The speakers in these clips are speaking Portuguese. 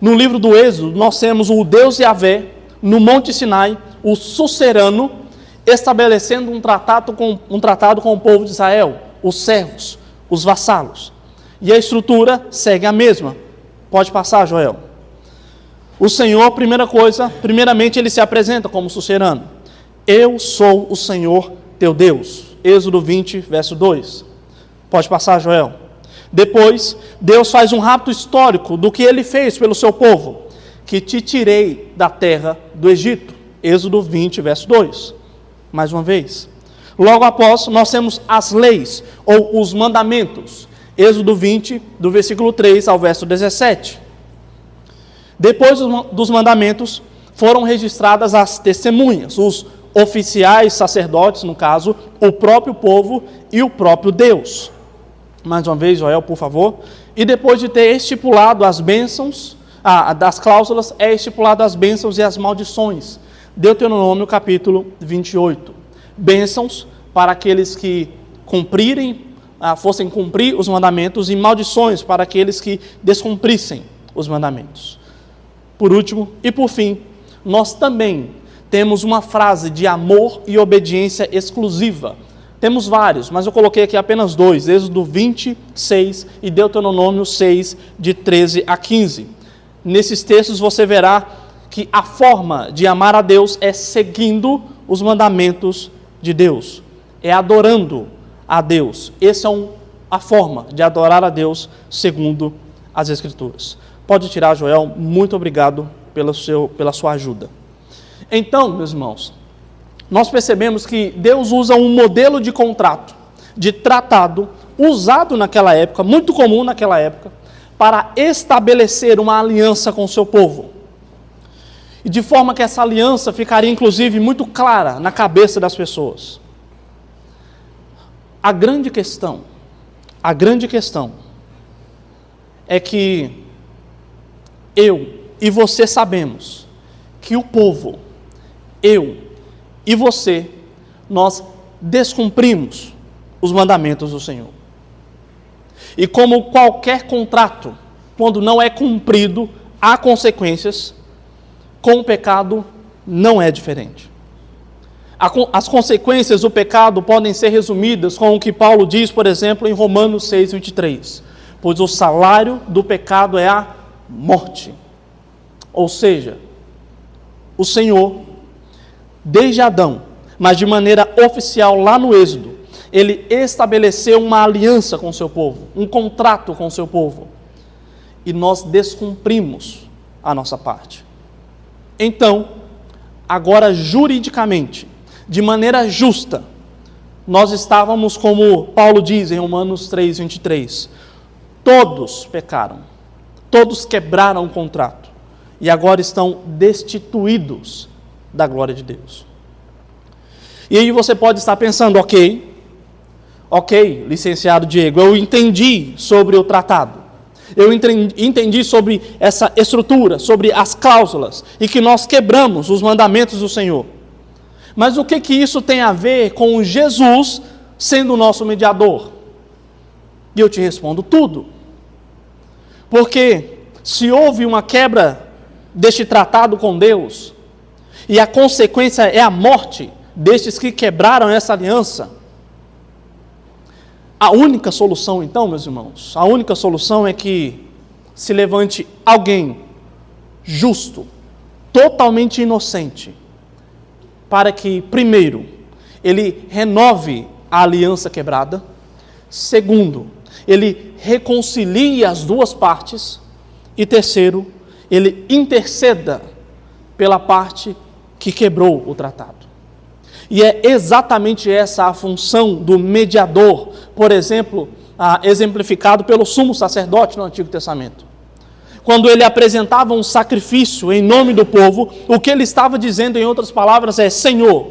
No livro do Êxodo, nós temos o Deus Yahvé, no Monte Sinai, o sucerano, estabelecendo um tratado com o povo de Israel, os servos, os vassalos. E a estrutura segue a mesma. Pode passar, Joel. O Senhor, primeiramente ele se apresenta como sucerano. Eu sou o Senhor teu Deus. Êxodo 20, verso 2. Pode passar, Joel. Depois, Deus faz um rapto histórico do que ele fez pelo seu povo. Que te tirei da terra do Egito. Êxodo 20, verso 2. Mais uma vez. Logo após, nós temos as leis, ou os mandamentos. Êxodo 20, do versículo 3 ao verso 17. Depois dos mandamentos, foram registradas as testemunhas, os oficiais sacerdotes, no caso, o próprio povo e o próprio Deus. Mais uma vez, Joel, por favor. E depois de ter estipulado as bênçãos, das cláusulas, é estipulado as bênçãos e as maldições. Deuteronômio capítulo 28. Bênçãos para aqueles que fossem cumprir os mandamentos, e maldições para aqueles que descumprissem os mandamentos. Por último e por fim, nós também temos uma frase de amor e obediência exclusiva. Temos vários, mas eu coloquei aqui apenas dois, Êxodo 26 e Deuteronômio 6, de 13 a 15. Nesses textos você verá que a forma de amar a Deus é seguindo os mandamentos de Deus, é adorando a Deus. Essa é a forma de adorar a Deus segundo as Escrituras. Pode tirar, Joel. Muito obrigado pela sua ajuda. Então, meus irmãos, nós percebemos que Deus usa um modelo de contrato, de tratado, usado naquela época, muito comum naquela época, para estabelecer uma aliança com o seu povo. E de forma que essa aliança ficaria, inclusive, muito clara na cabeça das pessoas. A grande questão é que eu e você sabemos que o povo, eu e você, nós descumprimos os mandamentos do Senhor. E como qualquer contrato, quando não é cumprido, há consequências, com o pecado não é diferente. As consequências do pecado podem ser resumidas com o que Paulo diz, por exemplo, em Romanos 6, 23. Pois o salário do pecado é a morte. Ou seja, o Senhor, desde Adão, mas de maneira oficial lá no Êxodo, ele estabeleceu uma aliança com o seu povo, um contrato com o seu povo. E nós descumprimos a nossa parte. Então, agora juridicamente, de maneira justa, nós estávamos, como Paulo diz em Romanos 3, 23, todos pecaram, todos quebraram o contrato, e agora estão destituídos da glória de Deus. E aí você pode estar pensando, ok, licenciado Diego, eu entendi sobre o tratado, eu entendi sobre essa estrutura, sobre as cláusulas, e que nós quebramos os mandamentos do Senhor. Mas o que isso tem a ver com Jesus sendo o nosso mediador? E eu te respondo tudo. Porque se houve uma quebra deste tratado com Deus, e a consequência é a morte destes que quebraram essa aliança, a única solução então, meus irmãos, a única solução é que se levante alguém justo, totalmente inocente, para que, primeiro, ele renove a aliança quebrada, segundo, ele reconcilie as duas partes, e terceiro, ele interceda pela parte que quebrou o tratado. E é exatamente essa a função do mediador, por exemplo, exemplificado pelo sumo sacerdote no Antigo Testamento. Quando ele apresentava um sacrifício em nome do povo, o que ele estava dizendo, em outras palavras, é: Senhor,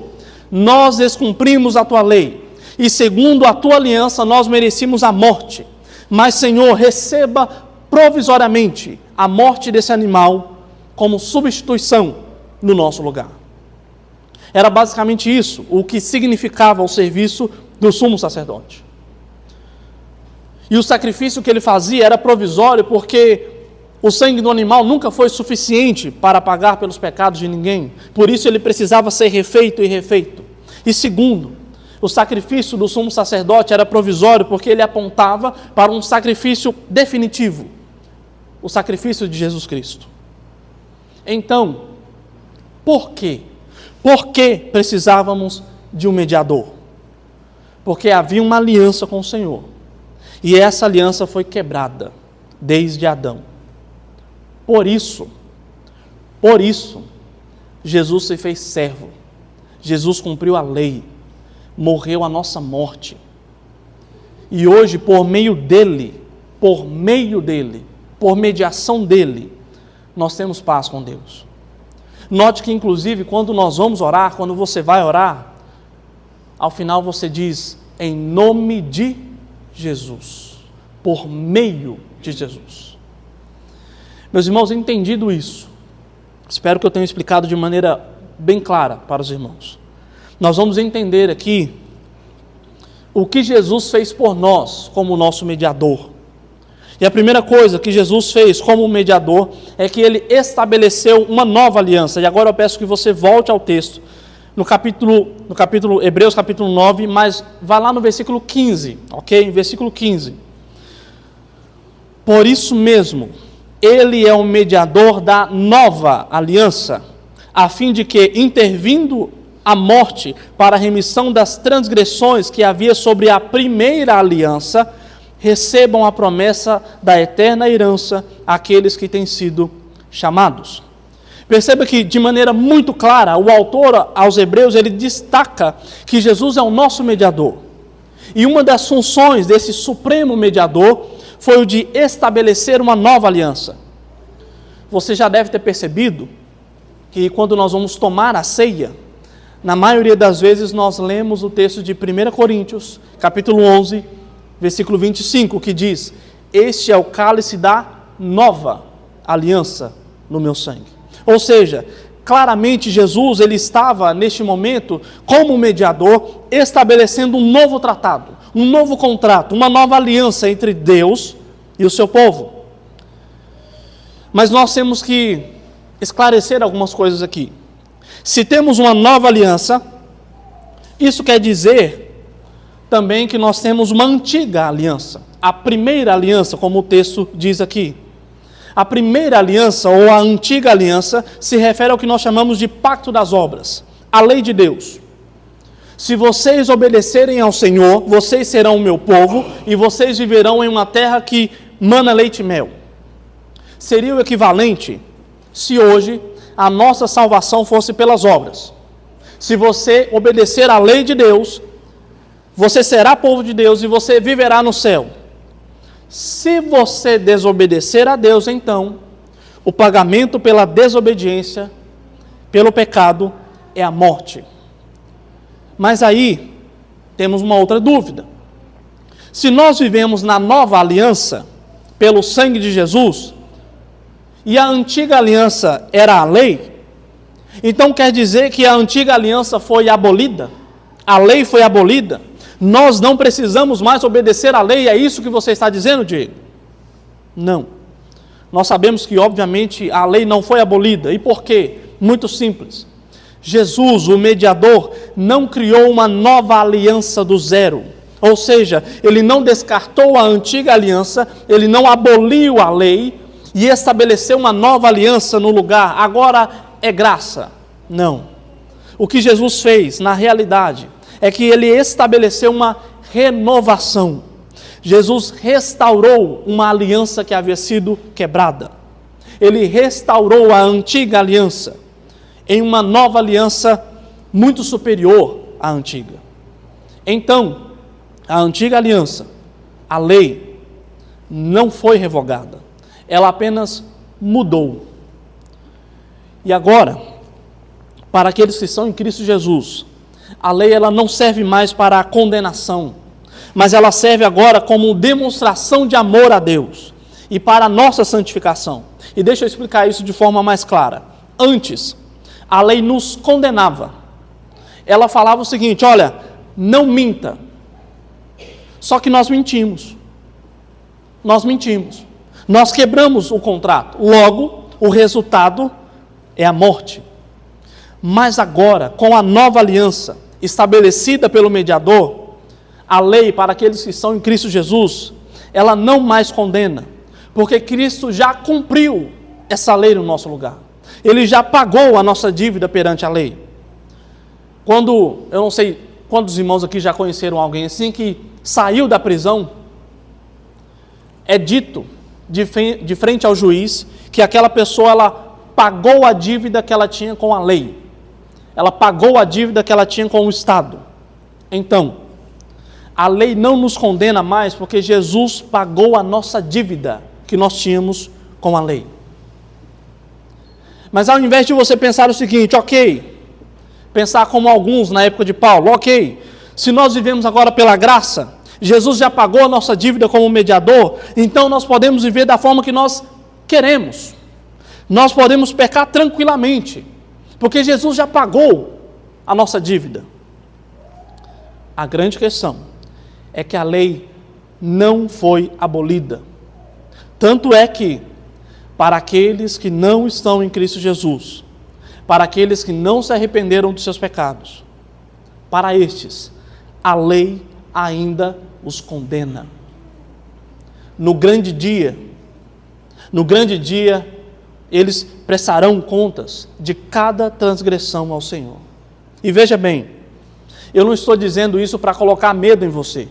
nós descumprimos a tua lei, e segundo a tua aliança nós merecíamos a morte, mas Senhor, receba provisoriamente a morte desse animal como substituição no nosso lugar. Era basicamente isso, o que significava o serviço do sumo sacerdote. E o sacrifício que ele fazia era provisório porque O sangue do animal nunca foi suficiente para pagar pelos pecados de ninguém. Por isso ele precisava ser refeito e refeito. E segundo, o sacrifício do sumo sacerdote era provisório porque ele apontava para um sacrifício definitivo. O sacrifício de Jesus Cristo. Então, por quê? Por que precisávamos de um mediador? Porque havia uma aliança com o Senhor. E essa aliança foi quebrada desde Adão. Por isso, Jesus se fez servo. Jesus cumpriu a lei, morreu a nossa morte. E hoje, por mediação dele, nós temos paz com Deus. Note que, inclusive, quando nós vamos orar, quando você vai orar, ao final você diz, em nome de Jesus, por meio de Jesus. Meus irmãos, entendido isso, espero que eu tenha explicado de maneira bem clara para os irmãos. Nós vamos entender aqui o que Jesus fez por nós como nosso mediador. E a primeira coisa que Jesus fez como mediador é que ele estabeleceu uma nova aliança. E agora eu peço que você volte ao texto, no capítulo Hebreus capítulo 9, mas vá lá no versículo 15, ok? Versículo 15. Por isso mesmo, ele é o mediador da nova aliança, a fim de que, intervindo a morte para a remissão das transgressões que havia sobre a primeira aliança, recebam a promessa da eterna herança aqueles que têm sido chamados. Perceba que, de maneira muito clara, o autor aos Hebreus, ele destaca que Jesus é o nosso mediador. E uma das funções desse supremo mediador foi o de estabelecer uma nova aliança. Você já deve ter percebido que quando nós vamos tomar a ceia, na maioria das vezes nós lemos o texto de 1 Coríntios, capítulo 11, versículo 25, que diz, este é o cálice da nova aliança no meu sangue. Ou seja, claramente Jesus, ele estava neste momento como mediador, estabelecendo um novo tratado, um novo contrato, uma nova aliança entre Deus e o seu povo. Mas nós temos que esclarecer algumas coisas aqui. Se temos uma nova aliança, isso quer dizer também que nós temos uma antiga aliança. A primeira aliança, como o texto diz aqui. A primeira aliança, ou a antiga aliança, se refere ao que nós chamamos de pacto das obras, a lei de Deus. Se vocês obedecerem ao Senhor, vocês serão o meu povo, e vocês viverão em uma terra que mana leite e mel. Seria o equivalente se hoje a nossa salvação fosse pelas obras. Se você obedecer à lei de Deus, você será povo de Deus e você viverá no céu. Se você desobedecer a Deus, então, o pagamento pela desobediência, pelo pecado, é a morte. Mas aí, temos uma outra dúvida. Se nós vivemos na nova aliança, pelo sangue de Jesus, e a antiga aliança era a lei, então quer dizer que a antiga aliança foi abolida? A lei foi abolida? Nós não precisamos mais obedecer à lei, é isso que você está dizendo, Diego? Não. Nós sabemos que, obviamente, a lei não foi abolida. E por quê? Muito simples. Jesus, o mediador, não criou uma nova aliança do zero. Ou seja, ele não descartou a antiga aliança, ele não aboliu a lei e estabeleceu uma nova aliança no lugar. Agora é graça. Não. O que Jesus fez, na realidade, é que ele estabeleceu uma renovação. Jesus restaurou uma aliança que havia sido quebrada. Ele restaurou a antiga aliança em uma nova aliança muito superior à antiga. Então, a antiga aliança, a lei, não foi revogada. Ela apenas mudou. E agora, para aqueles que estão em Cristo Jesus, a lei ela não serve mais para a condenação, mas ela serve agora como demonstração de amor a Deus e para a nossa santificação. E deixa eu explicar isso de forma mais clara. Antes, a lei nos condenava. Ela falava o seguinte, olha, não minta. Só que nós mentimos. Nós mentimos. Nós quebramos o contrato. Logo, o resultado é a morte. Mas agora, com a nova aliança estabelecida pelo mediador, a lei para aqueles que estão em Cristo Jesus, ela não mais condena, porque Cristo já cumpriu essa lei no nosso lugar. Ele já pagou a nossa dívida perante a lei. Eu não sei quantos irmãos aqui já conheceram alguém assim que saiu da prisão, é dito de frente ao juiz que aquela pessoa ela pagou a dívida que ela tinha com a lei. Ela pagou a dívida que ela tinha com o Estado. Então, a lei não nos condena mais porque Jesus pagou a nossa dívida que nós tínhamos com a lei. Mas ao invés de você pensar o seguinte, ok, pensar como alguns na época de Paulo, ok, se nós vivemos agora pela graça, Jesus já pagou a nossa dívida como mediador, então nós podemos viver da forma que nós queremos. Nós podemos pecar tranquilamente, porque Jesus já pagou a nossa dívida. A grande questão é que a lei não foi abolida. Tanto é que, para aqueles que não estão em Cristo Jesus, para aqueles que não se arrependeram dos seus pecados, para estes, a lei ainda os condena. No grande dia, eles prestarão contas de cada transgressão ao Senhor. E veja bem, eu não estou dizendo isso para colocar medo em você,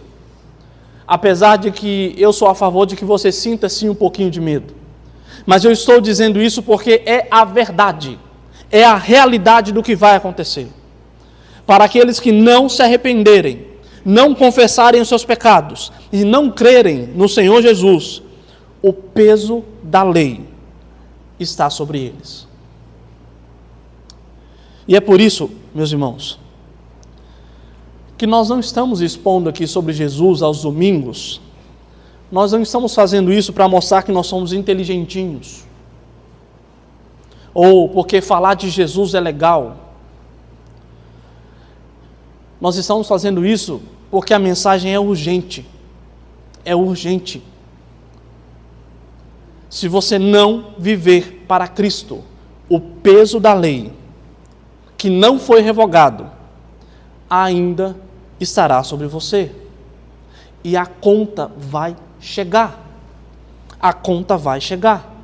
apesar de que eu sou a favor de que você sinta sim um pouquinho de medo, mas eu estou dizendo isso porque é a verdade, é a realidade do que vai acontecer. Para aqueles que não se arrependerem, não confessarem os seus pecados e não crerem no Senhor Jesus, o peso da lei está sobre eles. E é por isso, meus irmãos, que nós não estamos expondo aqui sobre Jesus aos domingos, nós não estamos fazendo isso para mostrar que nós somos inteligentinhos, ou porque falar de Jesus é legal. Nós estamos fazendo isso porque a mensagem é urgente. É urgente. Se você não viver para Cristo, o peso da lei, que não foi revogado, ainda estará sobre você. E a conta vai chegar. A conta vai chegar.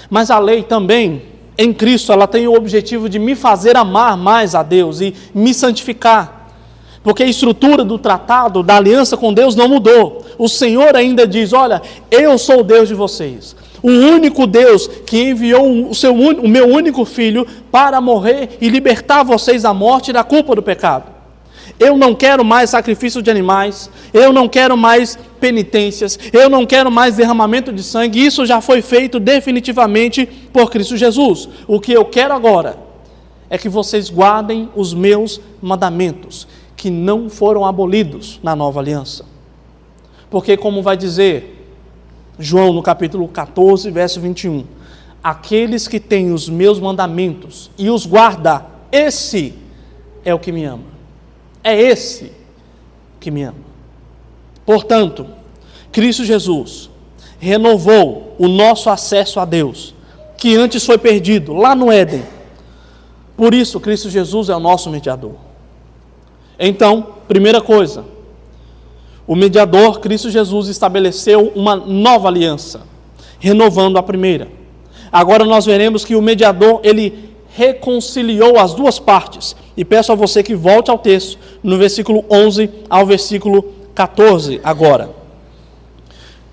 Mas a lei também, em Cristo, ela tem o objetivo de me fazer amar mais a Deus e me santificar. Porque a estrutura do tratado, da aliança com Deus não mudou. O Senhor ainda diz, olha, eu sou o Deus de vocês. O único Deus que enviou o meu único Filho para morrer e libertar vocês da morte e da culpa do pecado. Eu não quero mais sacrifício de animais, eu não quero mais penitências, eu não quero mais derramamento de sangue, isso já foi feito definitivamente por Cristo Jesus. O que eu quero agora é que vocês guardem os meus mandamentos, que não foram abolidos na nova aliança. Porque, como vai dizer João no capítulo 14, verso 21, aqueles que têm os meus mandamentos e os guarda, esse é o que me ama. É esse que me ama. Portanto, Cristo Jesus renovou o nosso acesso a Deus, que antes foi perdido lá no Éden. Por isso, Cristo Jesus é o nosso mediador. Então, primeira coisa, o mediador, Cristo Jesus, estabeleceu uma nova aliança, renovando a primeira. Agora nós veremos que o mediador, ele reconciliou as duas partes. E peço a você que volte ao texto, no versículo 11 ao versículo 14 agora.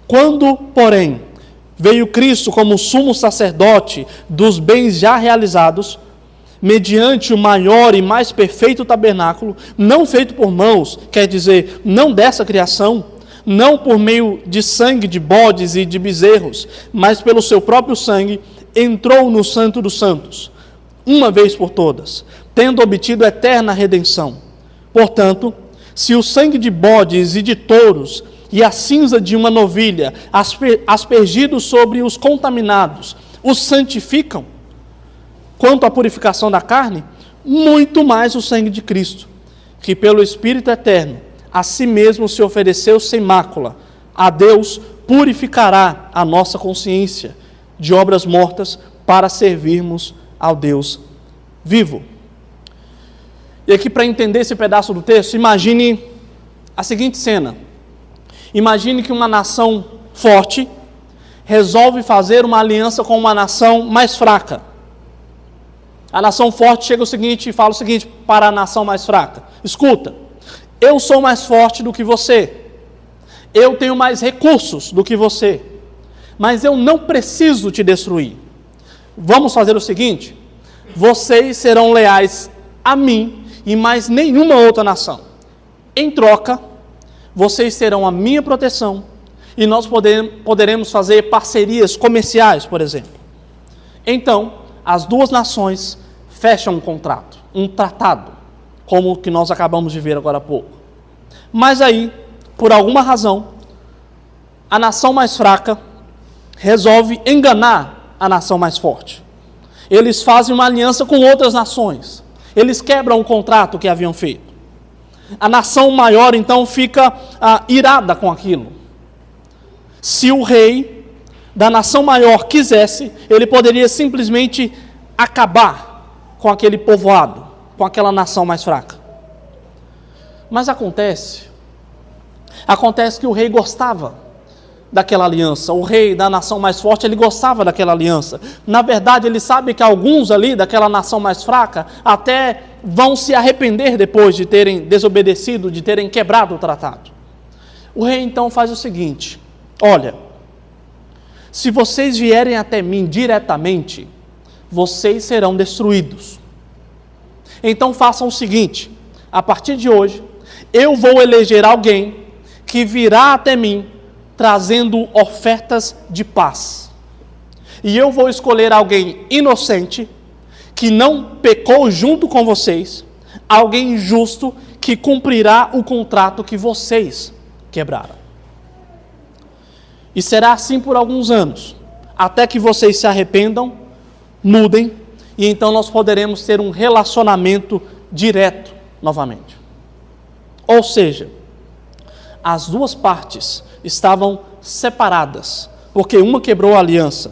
Quando, porém, veio Cristo como sumo sacerdote dos bens já realizados, mediante o maior e mais perfeito tabernáculo, não feito por mãos, quer dizer, não dessa criação, não por meio de sangue de bodes e de bezerros, mas pelo seu próprio sangue, entrou no Santo dos Santos, uma vez por todas, tendo obtido eterna redenção. Portanto, se o sangue de bodes e de touros e a cinza de uma novilha, aspergidos sobre os contaminados, os santificam, quanto à purificação da carne, muito mais o sangue de Cristo, que pelo Espírito eterno, a si mesmo se ofereceu sem mácula, a Deus purificará a nossa consciência de obras mortas para servirmos ao Deus vivo. E aqui, para entender esse pedaço do texto, imagine a seguinte cena. Imagine que uma nação forte resolve fazer uma aliança com uma nação mais fraca. A nação forte chega e fala o seguinte para a nação mais fraca: escuta, eu sou mais forte do que você, eu tenho mais recursos do que você, mas eu não preciso te destruir. Vamos fazer o seguinte: vocês serão leais a mim e mais nenhuma outra nação. Em troca, vocês terão a minha proteção e nós poderemos fazer parcerias comerciais, por exemplo. Então, as duas nações fecham um contrato, um tratado, como o que nós acabamos de ver agora há pouco. Mas aí, por alguma razão, a nação mais fraca resolve enganar a nação mais forte. Eles fazem uma aliança com outras nações. Eles quebram o contrato que haviam feito. A nação maior, então, fica irada com aquilo. Se o rei da nação maior quisesse, ele poderia simplesmente acabar com aquele povoado, com aquela nação mais fraca. Mas acontece que o rei gostava daquela aliança. O rei da nação mais forte, ele gostava daquela aliança. Na verdade, ele sabe que alguns ali daquela nação mais fraca até vão se arrepender depois de terem desobedecido, de terem quebrado o tratado. O rei então faz o seguinte: olha, se vocês vierem até mim diretamente, vocês serão destruídos. Então façam o seguinte: a partir de hoje, eu vou eleger alguém que virá até mim trazendo ofertas de paz. E eu vou escolher alguém inocente, que não pecou junto com vocês, alguém justo que cumprirá o contrato que vocês quebraram. E será assim por alguns anos, até que vocês se arrependam, mudem, e então nós poderemos ter um relacionamento direto novamente. Ou seja, as duas partes estavam separadas, porque uma quebrou a aliança,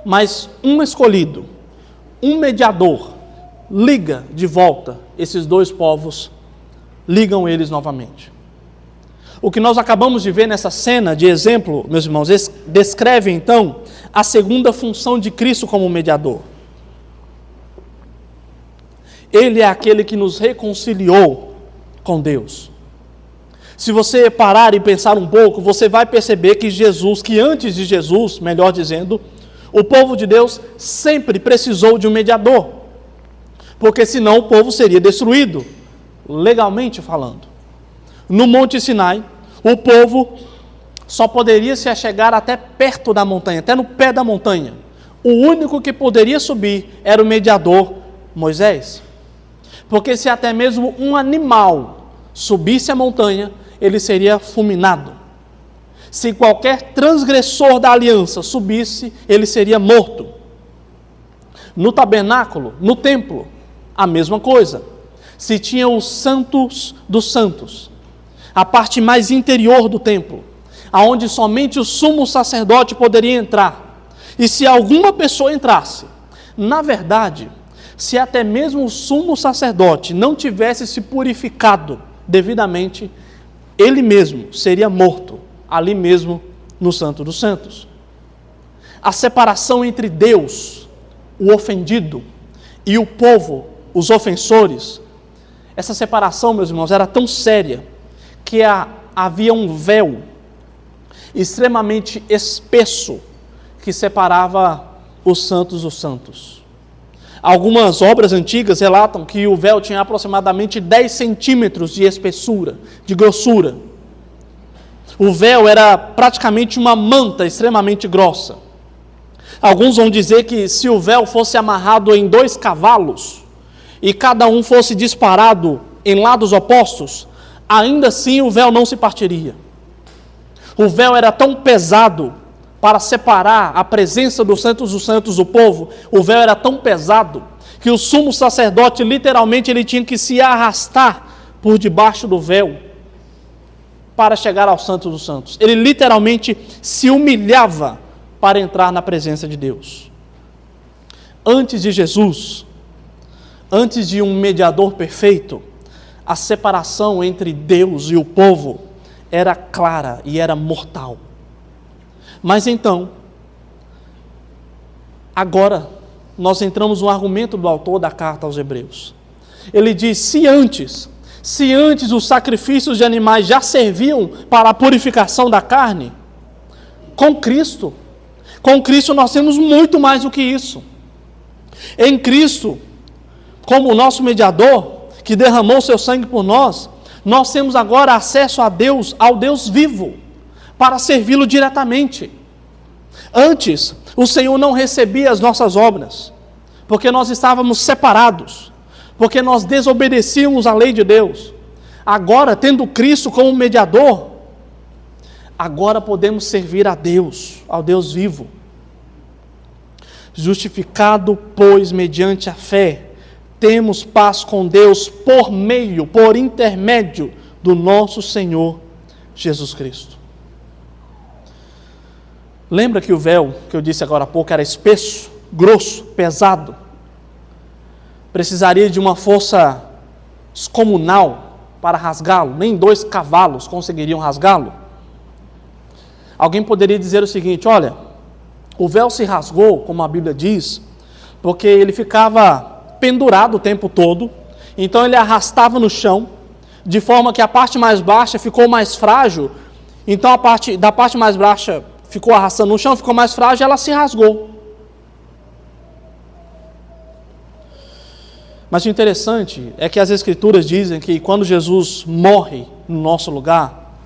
mas um escolhido, um mediador, liga de volta esses dois povos, ligam eles novamente. O que nós acabamos de ver nessa cena de exemplo, meus irmãos, descreve então a segunda função de Cristo como mediador. Ele é aquele que nos reconciliou com Deus. Se você parar e pensar um pouco, você vai perceber que antes de Jesus, melhor dizendo, o povo de Deus sempre precisou de um mediador, porque senão o povo seria destruído, legalmente falando. No Monte Sinai, o povo só poderia se achegar até perto da montanha, até no pé da montanha. O único que poderia subir era o mediador Moisés, porque se até mesmo um animal subisse a montanha, ele seria fulminado. Se qualquer transgressor da aliança subisse, ele seria morto. No tabernáculo, no templo, a mesma coisa. Se tinha os santos dos santos, a parte mais interior do templo, aonde somente o sumo sacerdote poderia entrar. E se alguma pessoa entrasse, na verdade, se até mesmo o sumo sacerdote não tivesse se purificado devidamente, ele mesmo seria morto, ali mesmo no Santo dos Santos. A separação entre Deus, o ofendido, e o povo, os ofensores, essa separação, meus irmãos, era tão séria que havia um véu extremamente espesso que separava os santos dos santos. Algumas obras antigas relatam que o véu tinha aproximadamente 10 centímetros de espessura, de grossura. O véu era praticamente uma manta extremamente grossa. Alguns vão dizer que se o véu fosse amarrado em 2 cavalos e cada um fosse disparado em lados opostos, ainda assim o véu não se partiria. O véu era tão pesado para separar a presença dos santos dos santos do povo, o véu era tão pesado que o sumo sacerdote literalmente ele tinha que se arrastar por debaixo do véu. para chegar ao Santo dos Santos. Ele literalmente se humilhava para entrar na presença de Deus. Antes de Jesus, antes de um mediador perfeito, a separação entre Deus e o povo era clara e era mortal. Mas então, agora, nós entramos no argumento do autor da carta aos Hebreus. Ele diz, se antes os sacrifícios de animais já serviam para a purificação da carne, com Cristo nós temos muito mais do que isso. Em Cristo, como o nosso mediador, que derramou seu sangue por nós temos agora acesso a Deus, ao Deus vivo, para servi-lo diretamente. Antes, o Senhor não recebia as nossas obras, porque nós estávamos separados, porque nós desobedecíamos a lei de Deus. Agora, tendo Cristo como mediador, agora podemos servir a Deus, ao Deus vivo. Justificado, pois, mediante a fé, temos paz com Deus por intermédio do nosso Senhor Jesus Cristo. Lembra que o véu, que eu disse agora há pouco, era espesso, grosso, pesado? Precisaria de uma força descomunal para rasgá-lo. Nem 2 cavalos conseguiriam rasgá-lo. Alguém poderia dizer o seguinte, olha, o véu se rasgou, como a Bíblia diz, porque ele ficava pendurado o tempo todo, então ele arrastava no chão, de forma que a parte mais baixa ficou mais frágil, então a parte mais baixa ficou arrastando no chão, ficou mais frágil e ela se rasgou. Mas o interessante é que as Escrituras dizem que quando Jesus morre no nosso lugar,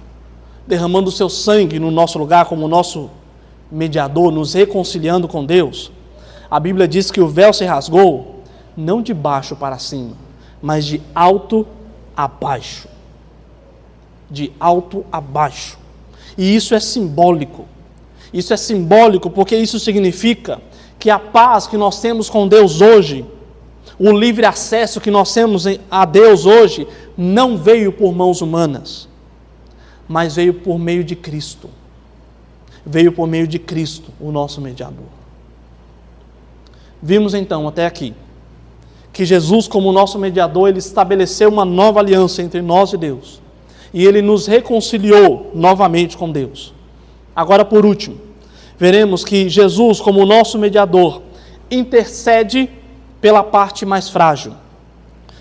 derramando o seu sangue no nosso lugar como nosso mediador, nos reconciliando com Deus, a Bíblia diz que o véu se rasgou, não de baixo para cima, mas de alto a baixo. De alto a baixo. E isso é simbólico. Isso é simbólico porque isso significa que a paz que nós temos com Deus hoje, o livre acesso que nós temos a Deus hoje, não veio por mãos humanas, mas veio por meio de Cristo. Veio por meio de Cristo, o nosso mediador. Vimos então até aqui que Jesus, como nosso mediador, ele estabeleceu uma nova aliança entre nós e Deus. E ele nos reconciliou novamente com Deus. Agora, por último, veremos que Jesus, como nosso mediador, intercede pela parte mais frágil.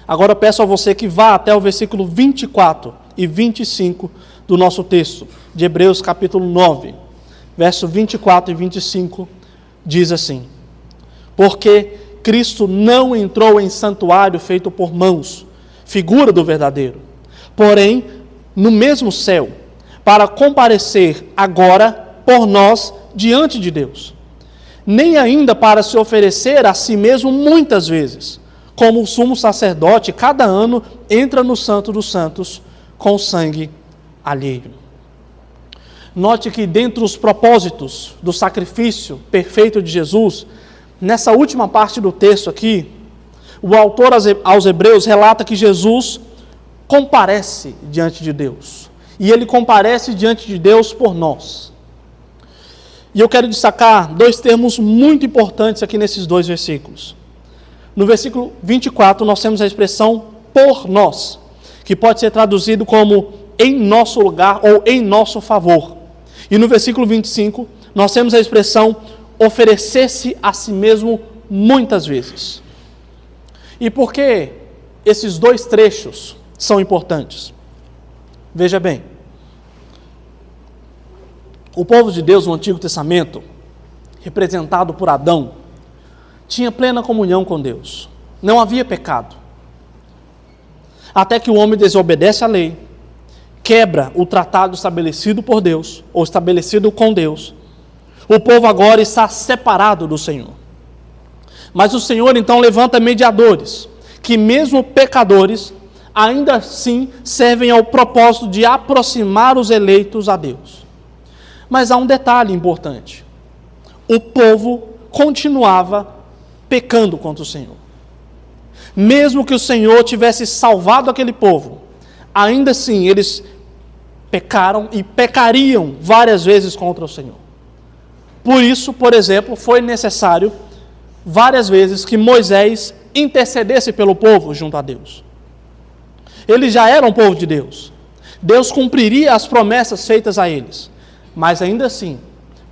Agora eu peço a você que vá até o versículo 24 e 25 do nosso texto, de Hebreus capítulo 9. Verso 24 e 25 diz assim: porque Cristo não entrou em santuário feito por mãos, figura do verdadeiro, porém no mesmo céu, para comparecer agora por nós diante de Deus. Nem ainda para se oferecer a si mesmo muitas vezes, como o sumo sacerdote cada ano entra no Santo dos Santos com sangue alheio. Note que dentre os propósitos do sacrifício perfeito de Jesus, nessa última parte do texto aqui, o autor aos Hebreus relata que Jesus comparece diante de Deus. E ele comparece diante de Deus por nós. E eu quero destacar 2 termos muito importantes aqui nesses 2 versículos. No versículo 24, nós temos a expressão por nós, que pode ser traduzido como em nosso lugar ou em nosso favor. E no versículo 25, nós temos a expressão oferecer-se a si mesmo muitas vezes. E por que esses 2 trechos são importantes? Veja bem, o povo de Deus no Antigo Testamento, representado por Adão, tinha plena comunhão com Deus. Não havia pecado. Até que o homem desobedece à lei, quebra o tratado estabelecido por Deus, ou estabelecido com Deus. O povo agora está separado do Senhor. Mas o Senhor então levanta mediadores, que mesmo pecadores, ainda assim servem ao propósito de aproximar os eleitos a Deus. Mas há um detalhe importante. O povo continuava pecando contra o Senhor. Mesmo que o Senhor tivesse salvado aquele povo, ainda assim eles pecaram e pecariam várias vezes contra o Senhor. Por isso, por exemplo, foi necessário várias vezes que Moisés intercedesse pelo povo junto a Deus. Eles já eram povo de Deus. Deus cumpriria as promessas feitas a eles. Mas ainda assim,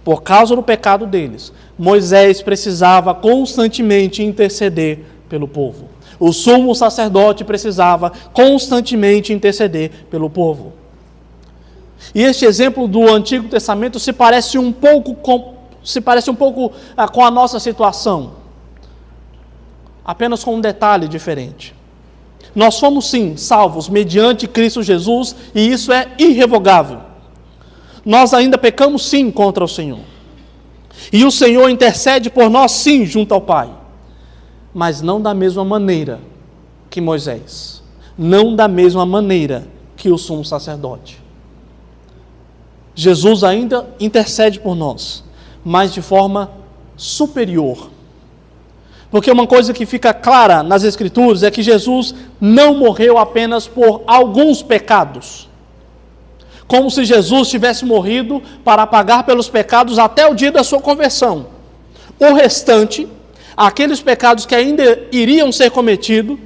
por causa do pecado deles, Moisés precisava constantemente interceder pelo povo. O sumo sacerdote precisava constantemente interceder pelo povo. E este exemplo do Antigo Testamento se parece um pouco com a nossa situação. Apenas com um detalhe diferente. Nós fomos sim salvos mediante Cristo Jesus e isso é irrevogável. Nós ainda pecamos sim contra o Senhor. E o Senhor intercede por nós sim junto ao Pai. Mas não da mesma maneira que Moisés. Não da mesma maneira que o sumo sacerdote. Jesus ainda intercede por nós, mas de forma superior. Porque uma coisa que fica clara nas Escrituras é que Jesus não morreu apenas por alguns pecados. Como se Jesus tivesse morrido para pagar pelos pecados até o dia da sua conversão. O restante, aqueles pecados que ainda iriam ser cometidos,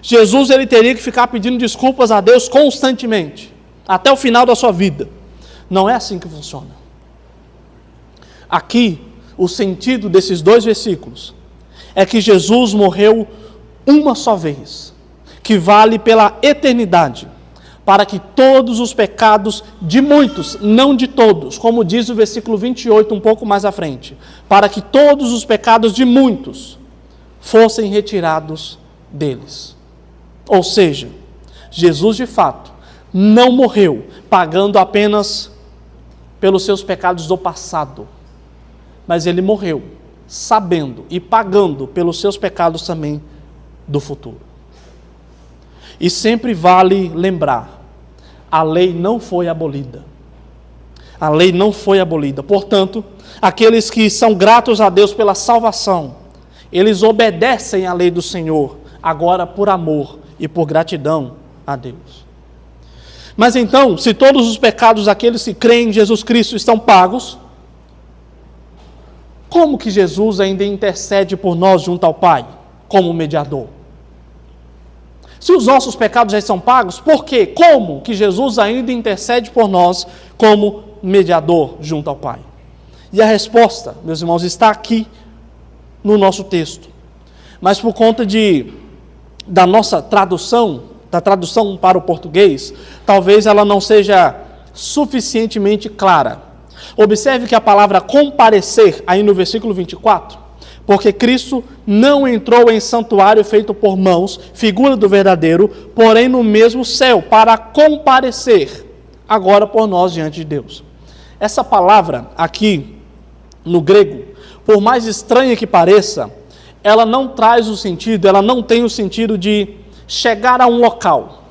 Jesus ele teria que ficar pedindo desculpas a Deus constantemente, até o final da sua vida. Não é assim que funciona. Aqui, o sentido desses dois versículos é que Jesus morreu uma só vez, que vale pela eternidade, para que todos os pecados de muitos, não de todos, como diz o versículo 28 um pouco mais à frente, para que todos os pecados de muitos fossem retirados deles. Ou seja, Jesus de fato não morreu pagando apenas pelos seus pecados do passado, mas ele morreu sabendo e pagando pelos seus pecados também do futuro. E sempre vale lembrar, a lei não foi abolida. A lei não foi abolida. Portanto, aqueles que são gratos a Deus pela salvação, eles obedecem à lei do Senhor, agora por amor e por gratidão a Deus. Mas então, se todos os pecados daqueles que creem em Jesus Cristo estão pagos, como que Jesus ainda intercede por nós junto ao Pai, como mediador? Se os nossos pecados já estão pagos, por quê? Como que Jesus ainda intercede por nós como mediador junto ao Pai? E a resposta, meus irmãos, está aqui no nosso texto. Mas por conta da nossa tradução, da tradução para o português, talvez ela não seja suficientemente clara. Observe que a palavra comparecer, aí no versículo 24, porque Cristo não entrou em santuário feito por mãos, figura do verdadeiro, porém no mesmo céu, para comparecer agora por nós diante de Deus. Essa palavra aqui, no grego, por mais estranha que pareça, ela não traz o sentido, ela não tem o sentido de chegar a um local.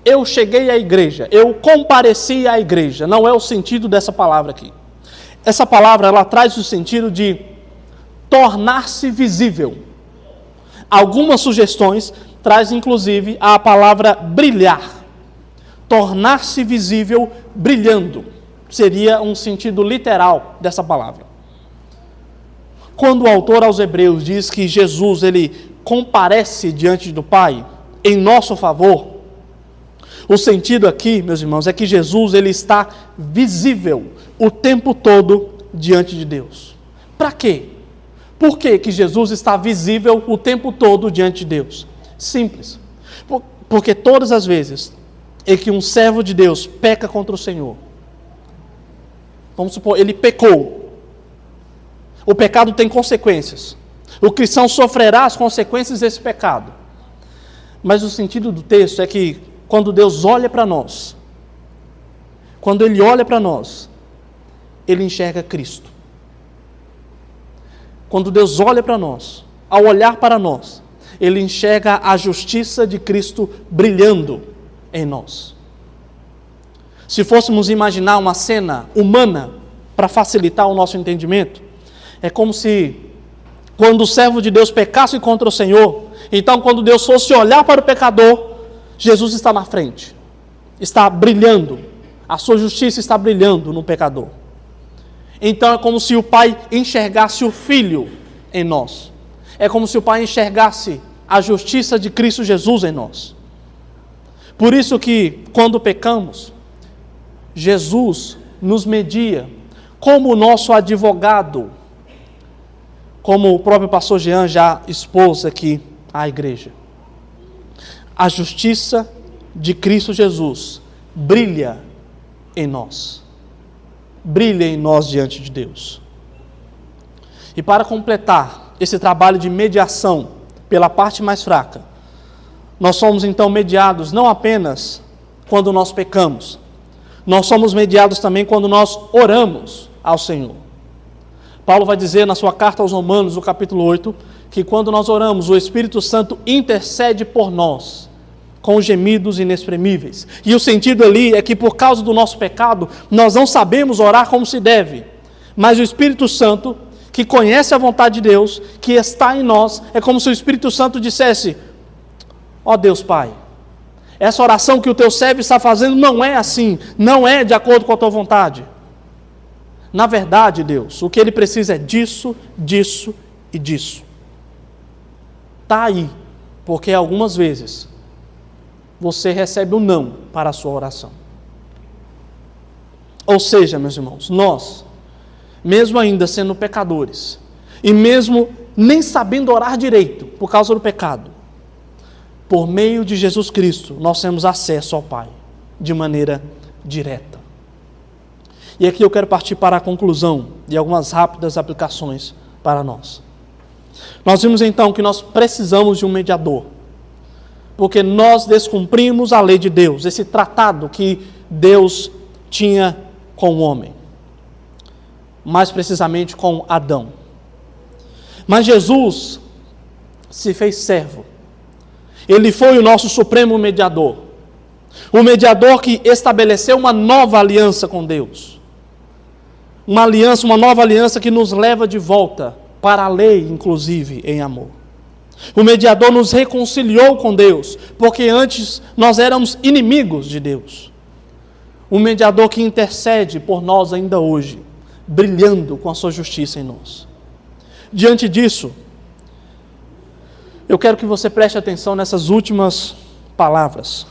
Eu cheguei à igreja, eu compareci à igreja, não é o sentido dessa palavra aqui. Essa palavra, ela traz o sentido de tornar-se visível. Algumas sugestões traz inclusive a palavra brilhar. Tornar-se visível brilhando. Seria um sentido literal dessa palavra. Quando o autor aos Hebreus diz que Jesus ele comparece diante do Pai em nosso favor, o sentido aqui, meus irmãos, é que Jesus ele está visível o tempo todo diante de Deus. Para quê? Por que Jesus está visível o tempo todo diante de Deus? Simples. Porque todas as vezes em que um servo de Deus peca contra o Senhor, vamos supor, ele pecou. O pecado tem consequências. O cristão sofrerá as consequências desse pecado. Mas o sentido do texto é que quando Deus olha para nós, quando Ele olha para nós, Ele enxerga Cristo. Quando Deus olha para nós, ao olhar para nós, Ele enxerga a justiça de Cristo brilhando em nós. Se fôssemos imaginar uma cena humana para facilitar o nosso entendimento, é como se quando o servo de Deus pecasse contra o Senhor, então quando Deus fosse olhar para o pecador, Jesus está na frente, está brilhando, A sua justiça está brilhando no pecador. Então é como se o Pai enxergasse o Filho em nós. É como se o Pai enxergasse a justiça de Cristo Jesus em nós. Por isso que, quando pecamos, Jesus nos media como o nosso advogado, como o próprio pastor Jean já expôs aqui à igreja. A justiça de Cristo Jesus brilha em nós. Brilha em nós diante de Deus. E para completar esse trabalho de mediação pela parte mais fraca, nós somos então mediados não apenas quando nós pecamos, nós somos mediados também quando nós oramos ao Senhor. Paulo vai dizer na sua carta aos Romanos, no capítulo 8, que quando nós oramos, o Espírito Santo intercede por nós, com gemidos inexprimíveis. E o sentido ali é que por causa do nosso pecado, nós não sabemos orar como se deve. Mas o Espírito Santo, que conhece a vontade de Deus, que está em nós, é como se o Espírito Santo dissesse: ó Deus Pai, essa oração que o teu servo está fazendo não é assim, não é de acordo com a tua vontade. Na verdade, Deus, o que ele precisa é disso, disso e disso. Está aí, porque algumas vezes você recebe um não para a sua oração. Ou seja, meus irmãos, nós, mesmo ainda sendo pecadores, e mesmo nem sabendo orar direito por causa do pecado, por meio de Jesus Cristo, nós temos acesso ao Pai de maneira direta. E aqui eu quero partir para a conclusão de algumas rápidas aplicações para nós. Nós vimos então que nós precisamos de um mediador, porque nós descumprimos a lei de Deus, esse tratado que Deus tinha com o homem, mais precisamente com Adão. Mas Jesus se fez servo. Ele foi o nosso supremo mediador, o mediador que estabeleceu uma nova aliança com Deus, uma nova aliança que nos leva de volta para a lei, inclusive em amor. O mediador nos reconciliou com Deus, porque antes nós éramos inimigos de Deus. O mediador que intercede por nós ainda hoje, brilhando com a sua justiça em nós. Diante disso, eu quero que você preste atenção nessas últimas palavras.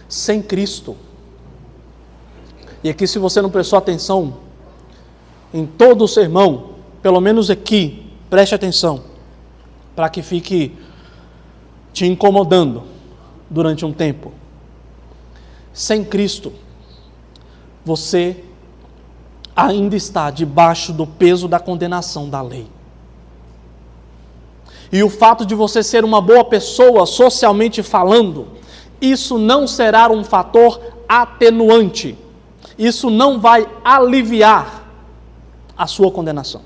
Sem Cristo. E aqui, se você não prestou atenção em todo o sermão, pelo menos aqui, preste atenção, para que fique te incomodando durante um tempo. Sem Cristo, você ainda está debaixo do peso da condenação da lei. E o fato de você ser uma boa pessoa, socialmente falando, isso não será um fator atenuante. Isso não vai aliviar a sua condenação.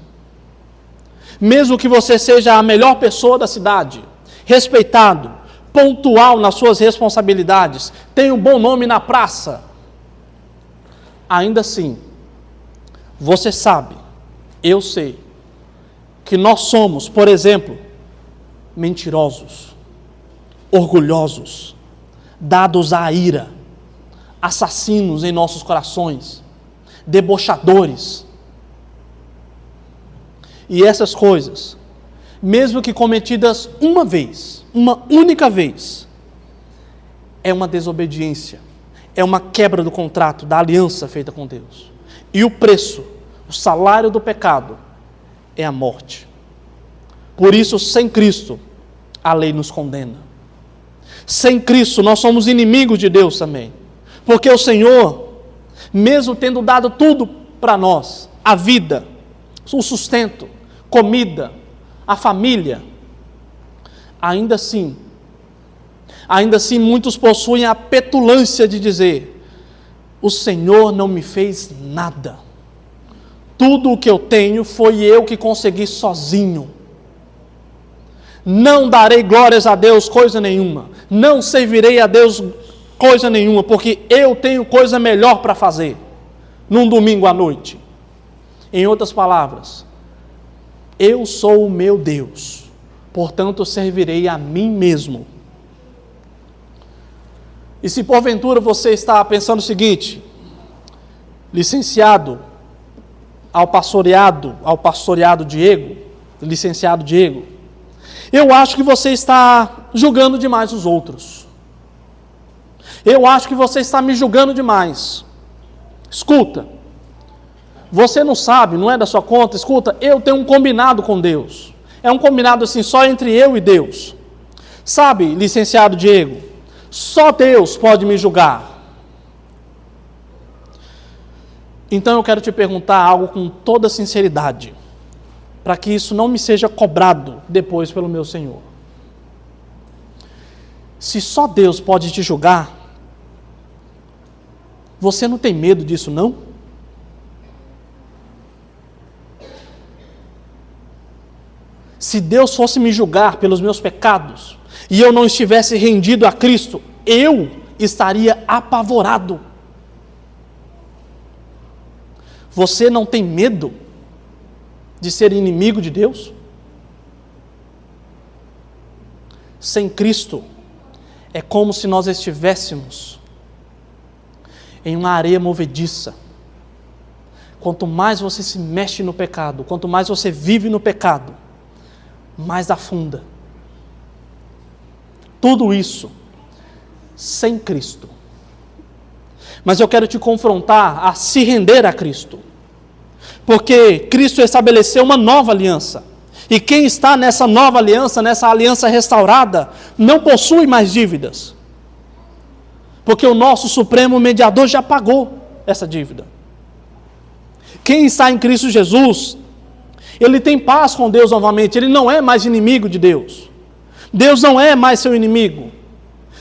Mesmo que você seja a melhor pessoa da cidade, respeitado, pontual nas suas responsabilidades, tenha um bom nome na praça, ainda assim, você sabe, eu sei, que nós somos, por exemplo, mentirosos, orgulhosos, dados à ira, assassinos em nossos corações, debochadores. E essas coisas, mesmo que cometidas uma vez, uma única vez, é uma desobediência, é uma quebra do contrato, da aliança feita com Deus. E o preço, o salário do pecado, é a morte. Por isso, sem Cristo, a lei nos condena. Sem Cristo, nós somos inimigos de Deus também. Porque o Senhor, mesmo tendo dado tudo para nós, a vida, o sustento, comida, a família, ainda assim muitos possuem a petulância de dizer: o Senhor não me fez nada. Tudo o que eu tenho foi eu que consegui sozinho. Não darei glórias a Deus coisa nenhuma. Não servirei a Deus coisa nenhuma, porque eu tenho coisa melhor para fazer num domingo à noite. Em outras palavras, eu sou o meu Deus, portanto servirei a mim mesmo. E se porventura você está pensando o seguinte: licenciado ao pastoreado Diego, licenciado Diego, eu acho que você está julgando demais os outros. Eu acho que você está me julgando demais. Escuta, você não sabe, não é da sua conta, escuta, eu tenho um combinado com Deus. É um combinado assim, só entre eu e Deus. Sabe, licenciado Diego, só Deus pode me julgar. Então eu quero te perguntar algo com toda sinceridade, para que isso não me seja cobrado depois pelo meu Senhor. Se só Deus pode te julgar, você não tem medo disso, não? Se Deus fosse me julgar pelos meus pecados, e eu não estivesse rendido a Cristo, eu estaria apavorado. Você não tem medo de ser inimigo de Deus? Sem Cristo, é como se nós estivéssemos em uma areia movediça. Quanto mais você se mexe no pecado, quanto mais você vive no pecado, mais afunda. Tudo isso sem Cristo. Mas eu quero te confrontar a se render a Cristo. Porque Cristo estabeleceu uma nova aliança. E quem está nessa nova aliança, nessa aliança restaurada, não possui mais dívidas. Porque o nosso Supremo Mediador já pagou essa dívida. Quem está em Cristo Jesus, ele tem paz com Deus novamente, ele não é mais inimigo de Deus. Deus não é mais seu inimigo.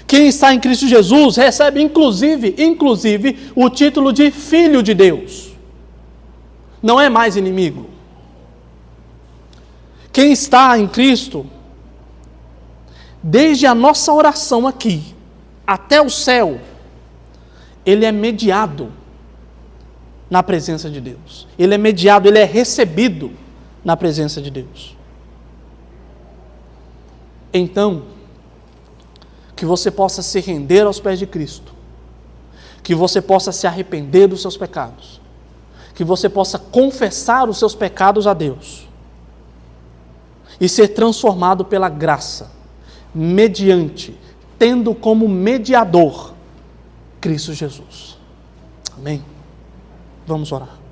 Quem está em Cristo Jesus recebe inclusive o título de filho de Deus. Não é mais inimigo. Quem está em Cristo, desde a nossa oração aqui até o céu, ele é mediado na presença de Deus. Ele é mediado, ele é recebido na presença de Deus. Então, que você possa se render aos pés de Cristo, que você possa se arrepender dos seus pecados, que você possa confessar os seus pecados a Deus e ser transformado pela graça, mediante, tendo como mediador Cristo Jesus. Amém? Vamos orar.